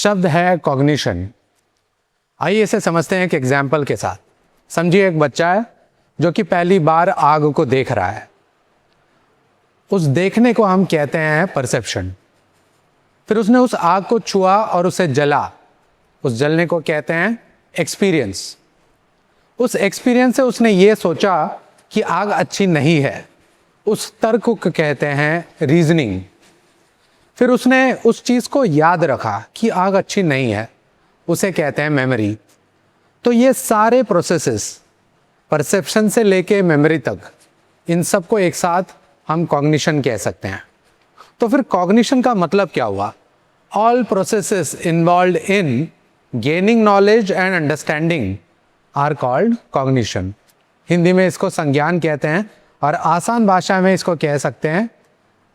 शब्द है कॉग्निशन। आइए इसे समझते हैं एक एग्जाम्पल के साथ। समझिए एक बच्चा है जो कि पहली बार आग को देख रहा है। उस देखने को हम कहते हैं परसेप्शन। फिर उसने उस आग को छुआ और उसे जला, उस जलने को कहते हैं एक्सपीरियंस। उस एक्सपीरियंस से उसने ये सोचा कि आग अच्छी नहीं है, उस तर्क को कहते हैं रीजनिंग। फिर उसने उस चीज़ को याद रखा कि आग अच्छी नहीं है, उसे कहते हैं मेमोरी। तो ये सारे प्रोसेसेस परसेप्शन से लेके मेमोरी तक, इन सब को एक साथ हम कॉग्निशन कह सकते हैं। तो फिर कॉग्निशन का मतलब क्या हुआ? All processes involved in gaining knowledge and understanding are called cognition. Hindi में इसको संज्ञान कहते हैं और आसान भाषा में इसको कह सकते हैं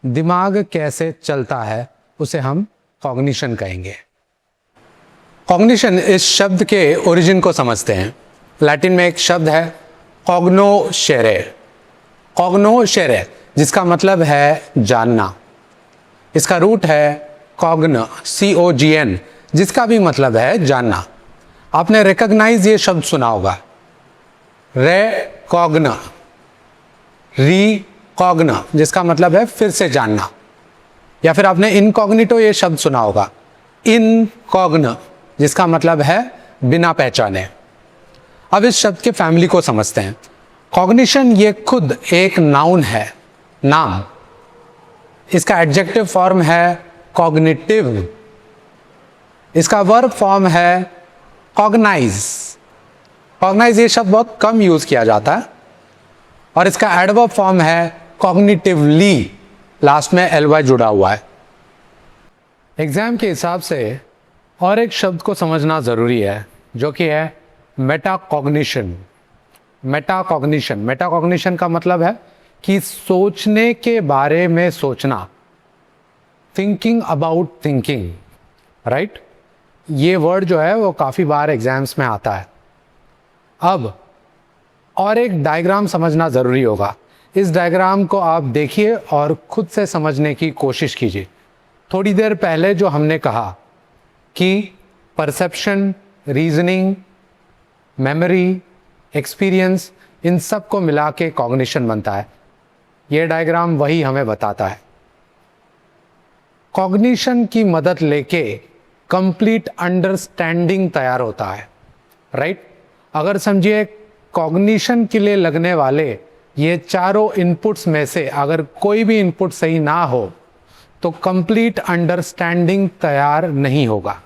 दिमाग कैसे चलता है, उसे हम कॉग्निशन कहेंगे। कॉग्निशन इस शब्द के ओरिजिन को समझते हैं। लैटिन में एक शब्द है कॉग्नोशेरे। कॉग्नोशेरे जिसका मतलब है जानना। इसका रूट है कॉग्न, COGN, जिसका भी मतलब है जानना। आपने रिकॉग्नाइज ये शब्द सुना होगा, रेकॉग्न, रिकॉग्न, जिसका मतलब है फिर से जानना। या फिर आपने इनकॉग्निटो ये शब्द सुना होगा, इनकॉग्न, जिसका मतलब है बिना पहचाने। अब इस शब्द के फैमिली को समझते हैं। कॉग्निशन ये खुद एक नाउन है, नाम। इसका एडजेक्टिव फॉर्म है कॉग्निटिव। इसका वर्ब फॉर्म है कॉग्नाइज। कॉग्नाइज ये शब्द बहुत कम यूज किया जाता है। और इसका एडवर्ब फॉर्म है कॉग्निटिवली, लास्ट में ly जुड़ा हुआ है। एग्जाम के हिसाब से और एक शब्द को समझना जरूरी है जो कि है मेटाकॉग्निशन। मेटाकॉग्निशन, मेटाकॉग्निशन का मतलब है कि सोचने के बारे में सोचना, थिंकिंग अबाउट थिंकिंग, राइट। ये वर्ड जो है वो काफ़ी बार एग्जाम्स में आता है। अब और एक डायग्राम समझना ज़रूरी होगा। इस डायग्राम को आप देखिए और खुद से समझने की कोशिश कीजिए। थोड़ी देर पहले जो हमने कहा कि परसेप्शन, रीजनिंग, मेमोरी, एक्सपीरियंस, इन सब को मिला के कॉग्निशन बनता है। ये डायग्राम वही हमें बताता है। कॉग्निशन की मदद लेके कंप्लीट अंडरस्टैंडिंग तैयार होता है, राइट। अगर समझिए कॉग्निशन के लिए लगने वाले ये चारों इनपुट्स में से अगर कोई भी इनपुट सही ना हो तो कंप्लीट अंडरस्टैंडिंग तैयार नहीं होगा।